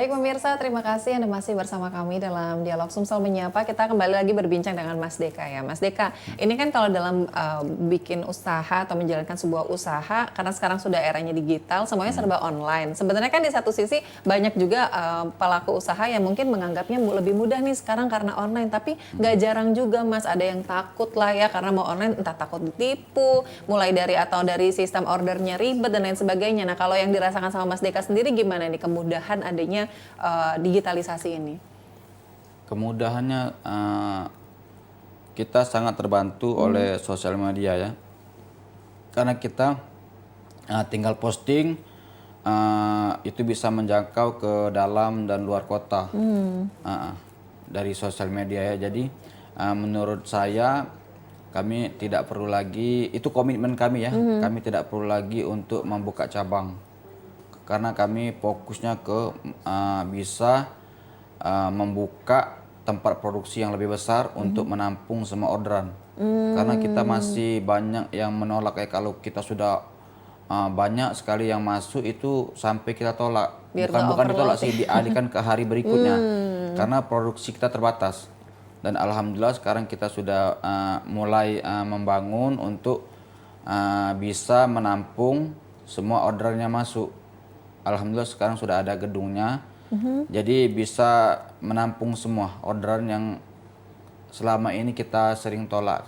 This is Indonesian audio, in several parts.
Baik pemirsa, terima kasih Anda masih bersama kami dalam Dialog Sumsel Menyapa. Kita kembali lagi berbincang dengan Mas Deka ya. Mas Deka, ini kan kalau dalam bikin usaha atau menjalankan sebuah usaha, karena sekarang sudah eranya digital, semuanya serba online. Sebenarnya kan di satu sisi banyak juga pelaku usaha yang mungkin menganggapnya lebih mudah nih sekarang karena online. Tapi nggak jarang juga Mas, ada yang takut lah ya karena mau online, entah takut ditipu, mulai dari dari sistem ordernya ribet dan lain sebagainya. Nah kalau yang dirasakan sama Mas Deka sendiri gimana nih kemudahan adanya digitalisasi ini? Kemudahannya kita sangat terbantu oleh sosial media ya, karena kita tinggal posting itu bisa menjangkau ke dalam dan luar kota dari sosial media ya. Jadi menurut saya kami tidak perlu lagi, itu komitmen kami ya, kami tidak perlu lagi untuk membuka cabang. Karena kami fokusnya ke bisa membuka tempat produksi yang lebih besar untuk menampung semua orderan. Karena kita masih banyak yang menolak ya, kalau kita sudah banyak sekali yang masuk itu sampai kita tolak. Bukan ditolak sih, dialihkan ke hari berikutnya. Karena produksi kita terbatas. Dan alhamdulillah sekarang kita sudah mulai membangun untuk bisa menampung semua orderannya masuk. Alhamdulillah sekarang sudah ada gedungnya, jadi bisa menampung semua orderan yang selama ini kita sering tolak.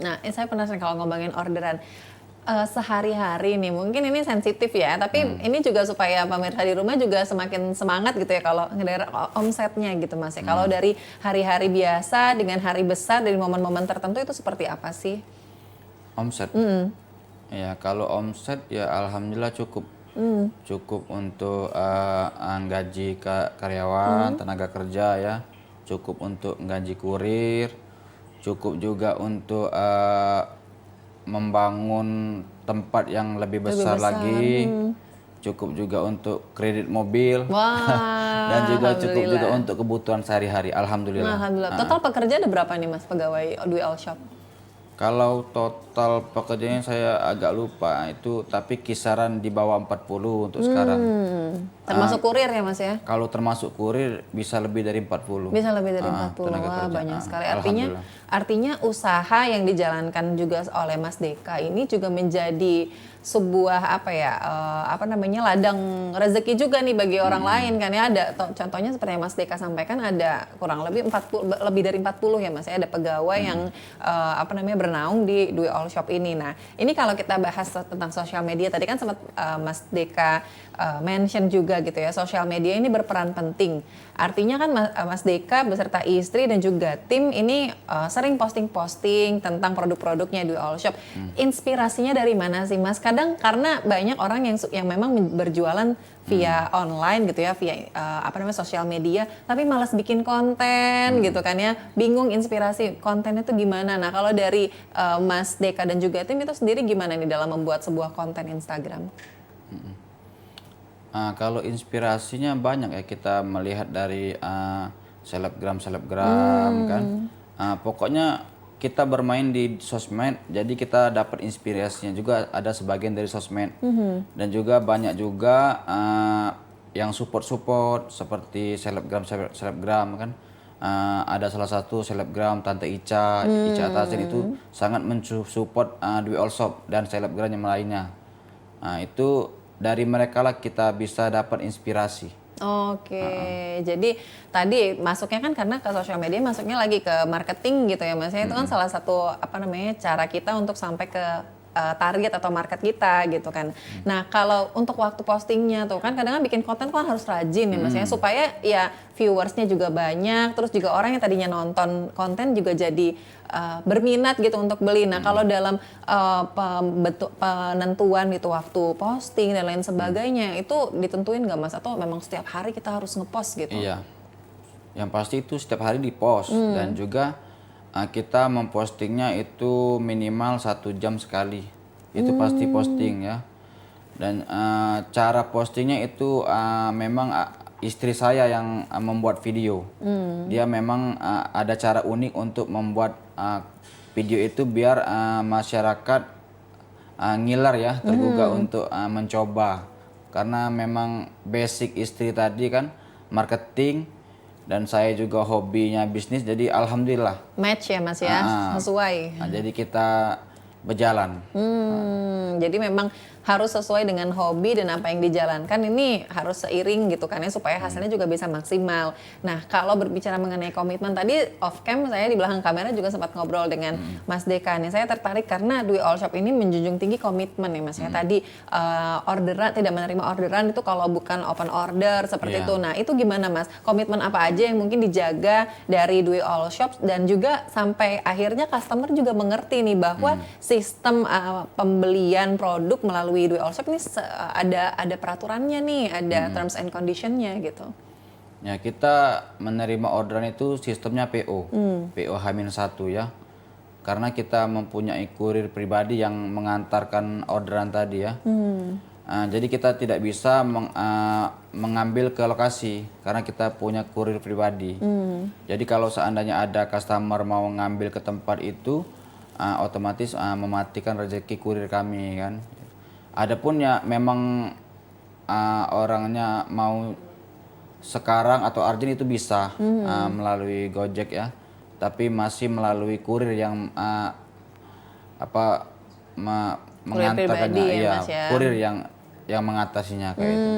Nah, saya penasaran kalau ngomongin orderan sehari-hari nih, mungkin ini sensitif ya, tapi ini juga supaya pemirsa di rumah juga semakin semangat gitu ya kalau ngedaer omsetnya gitu Mas ya. Kalau dari hari-hari biasa dengan hari besar dari momen-momen tertentu itu seperti apa sih? Omset? Ya kalau omset ya alhamdulillah cukup. Cukup untuk gaji karyawan, tenaga kerja ya, cukup untuk gaji kurir, cukup juga untuk membangun tempat yang lebih besar lagi, cukup juga untuk kredit mobil, dan juga cukup juga untuk kebutuhan sehari-hari. Alhamdulillah. Alhamdulillah. Total pekerja ada berapa nih Mas pegawai Dual Shop? Kalau total pekerjaannya saya agak lupa itu, tapi kisaran di bawah 40 untuk sekarang. Termasuk kurir ya Mas ya? Kalau termasuk kurir bisa lebih dari 40. Bisa lebih dari 40. Wah, banyak sekali. Artinya usaha yang dijalankan juga oleh Mas Deka ini juga menjadi sebuah ladang rezeki juga nih bagi orang lain kan ya. Ada contohnya seperti yang Mas Deka sampaikan, ada kurang lebih lebih dari 40 ya Mas ya, ada pegawai yang bernaung di Dual Shop ini. Nah, ini kalau kita bahas tentang sosial media tadi kan sempat Mas Deka mention juga gitu ya, sosial media ini berperan penting. Artinya kan Mas Deka beserta istri dan juga tim ini sering posting-posting tentang produk-produknya Dual Shop. Inspirasinya dari mana sih Mas? Kadang karena banyak orang yang memang berjualan via online gitu ya, via sosial media, tapi malas bikin konten gitu kan ya, bingung inspirasi kontennya itu gimana. Nah kalau dari Mas Deka dan juga tim itu sendiri gimana nih dalam membuat sebuah konten Instagram? Kalau inspirasinya banyak ya, kita melihat dari selebgram kan. Pokoknya kita bermain di sosmed, jadi kita dapat inspirasinya juga ada sebagian dari sosmed. Dan juga banyak juga yang support seperti selebgram kan. Ada salah satu selebgram Tante Ica Atasin itu sangat mensupport Dual Shop dan selebgram yang lainnya. Itu dari mereka lah kita bisa dapat inspirasi. Oke, jadi tadi masuknya kan karena ke sosial media, masuknya lagi ke marketing gitu ya Mas. Itu kan salah satu cara kita untuk sampai ke target atau market kita gitu kan. Nah kalau untuk waktu postingnya tuh kan kadang-kadang bikin konten kan harus rajin ya Mas ya, supaya ya viewersnya juga banyak, terus juga orang yang tadinya nonton konten juga jadi berminat gitu untuk beli. Nah kalau dalam penentuan itu waktu posting dan lain sebagainya itu ditentuin nggak Mas, atau memang setiap hari kita harus ngepost gitu? Iya, yang pasti itu setiap hari dipost dan juga kita mempostingnya itu minimal 1 jam sekali, itu pasti posting ya. Dan cara postingnya itu memang istri saya yang membuat video. Dia memang ada cara unik untuk membuat video itu biar masyarakat ngiler ya, tergugah untuk mencoba. Karena memang basic istri tadi kan marketing, dan saya juga hobinya bisnis. Jadi alhamdulillah. Match ya Mas ya, sesuai. Nah, jadi kita berjalan. Jadi memang harus sesuai dengan hobi dan apa yang dijalankan ini harus seiring gitu kan ya supaya hasilnya juga bisa maksimal. Nah kalau berbicara mengenai komitmen tadi off cam saya di belakang kamera juga sempat ngobrol dengan Mas Deka nih. Saya tertarik karena Dwi All Shop ini menjunjung tinggi komitmen ya Mas ya. Tadi orderan tidak menerima orderan itu kalau bukan open order seperti itu. Nah itu gimana Mas? Komitmen apa aja yang mungkin dijaga dari Dwi All Shop dan juga sampai akhirnya customer juga mengerti nih bahwa sistem pembelian produk melalui Dwi All Shop ini ada peraturannya nih, ada terms and conditionnya gitu. Ya kita menerima orderan itu sistemnya PO, PO H-1 ya. Karena kita mempunyai kurir pribadi yang mengantarkan orderan tadi ya. Jadi kita tidak bisa mengambil ke lokasi karena kita punya kurir pribadi. Jadi kalau seandainya ada customer mau ngambil ke tempat itu, otomatis mematikan rezeki kurir kami kan. Adapun ya memang orangnya mau sekarang atau urgent itu bisa melalui Gojek ya, tapi masih melalui kurir yang mengantarkannya ya, Mas, ya? Kurir yang mengatasinya kayak itu.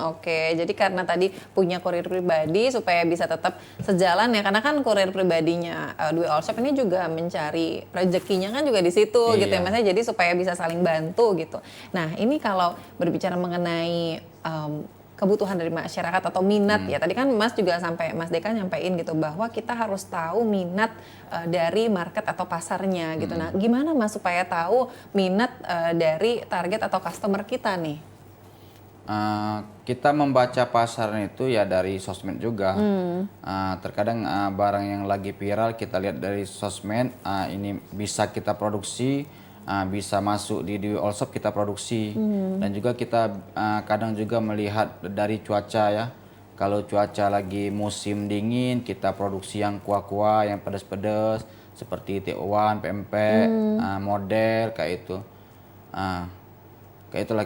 Oke, jadi karena tadi punya kurir pribadi supaya bisa tetap sejalan ya, karena kan kurir pribadinya Dwi All Shop ini juga mencari rezekinya kan juga di situ gitu ya Mas, jadi supaya bisa saling bantu gitu. Nah ini kalau berbicara mengenai kebutuhan dari masyarakat atau minat ya, tadi kan Mas juga sampai Mas Deka nyampein gitu bahwa kita harus tahu minat dari market atau pasarnya gitu. Nah gimana Mas supaya tahu minat dari target atau customer kita nih? Kita membaca pasarnya itu ya dari sosmed juga. Terkadang barang yang lagi viral kita lihat dari sosmed, ini bisa kita produksi, bisa masuk di Dwi All Shop kita produksi. Dan juga kita kadang juga melihat dari cuaca ya. Kalau cuaca lagi musim dingin, kita produksi yang kuah-kuah, yang pedas-pedas seperti TO1, pempek, model kayak itu. Kayak itulah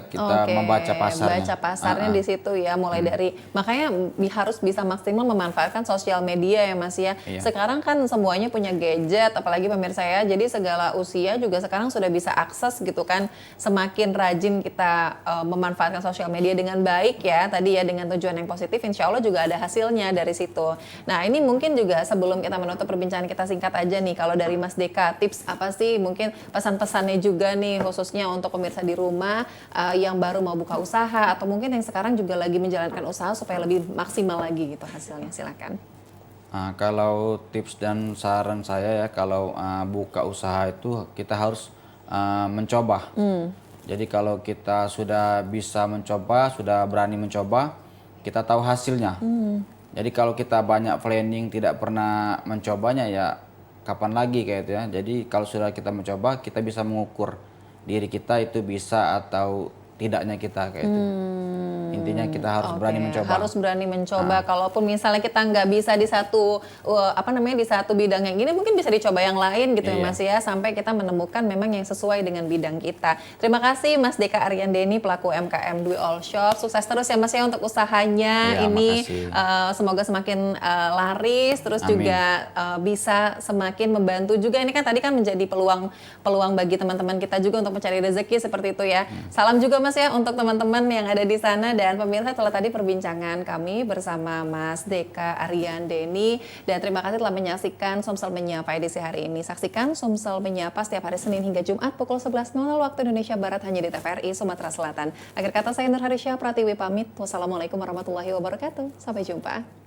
kita membaca pasarnya. Baca pasarnya di situ ya, mulai dari makanya harus bisa maksimal memanfaatkan sosial media ya Mas ya. Sekarang kan semuanya punya gadget, apalagi pemirsa ya. Jadi segala usia juga sekarang sudah bisa akses gitu kan. Semakin rajin kita memanfaatkan sosial media dengan baik ya, tadi ya dengan tujuan yang positif, insya Allah juga ada hasilnya dari situ. Nah ini mungkin juga sebelum kita menutup perbincangan kita singkat aja nih, kalau dari Mas Deka tips apa sih mungkin pesan-pesannya juga nih khususnya untuk pemirsa di rumah yang baru mau buka usaha atau mungkin yang sekarang juga lagi menjalankan usaha supaya lebih maksimal lagi gitu hasilnya, silakan. Kalau tips dan saran saya ya, kalau buka usaha itu kita harus mencoba. Jadi kalau kita sudah bisa mencoba, sudah berani mencoba, kita tahu hasilnya. Jadi kalau kita banyak planning tidak pernah mencobanya ya kapan lagi kayak itu ya. Jadi kalau sudah kita mencoba, kita bisa mengukur diri kita itu bisa atau tidaknya kita kayak itu. Intinya kita harus berani mencoba. Harus berani mencoba. Kalaupun misalnya kita nggak bisa di satu di satu bidang yang gini, mungkin bisa dicoba yang lain gitu ya Mas ya, sampai kita menemukan memang yang sesuai dengan bidang kita. Terima kasih Mas Deka Aryandeni pelaku UMKM Dwi All Shop. Sukses terus ya Mas ya untuk usahanya ini. Semoga semakin laris, terus Amin. juga bisa semakin membantu juga. Ini kan tadi kan menjadi peluang bagi teman-teman kita juga untuk mencari rezeki seperti itu ya. Salam juga Mas ya untuk teman-teman yang ada di sana, dan pemirsa telah tadi perbincangan kami bersama Mas Deka Aryandeni, dan terima kasih telah menyaksikan Sumsel Menyapa edisi hari ini. Saksikan Sumsel Menyapa setiap hari Senin hingga Jumat pukul 11.00 waktu Indonesia Barat hanya di TVRI Sumatera Selatan. Akhir kata saya Nur Harisya Pratiwi pamit. Wassalamualaikum warahmatullahi wabarakatuh. Sampai jumpa.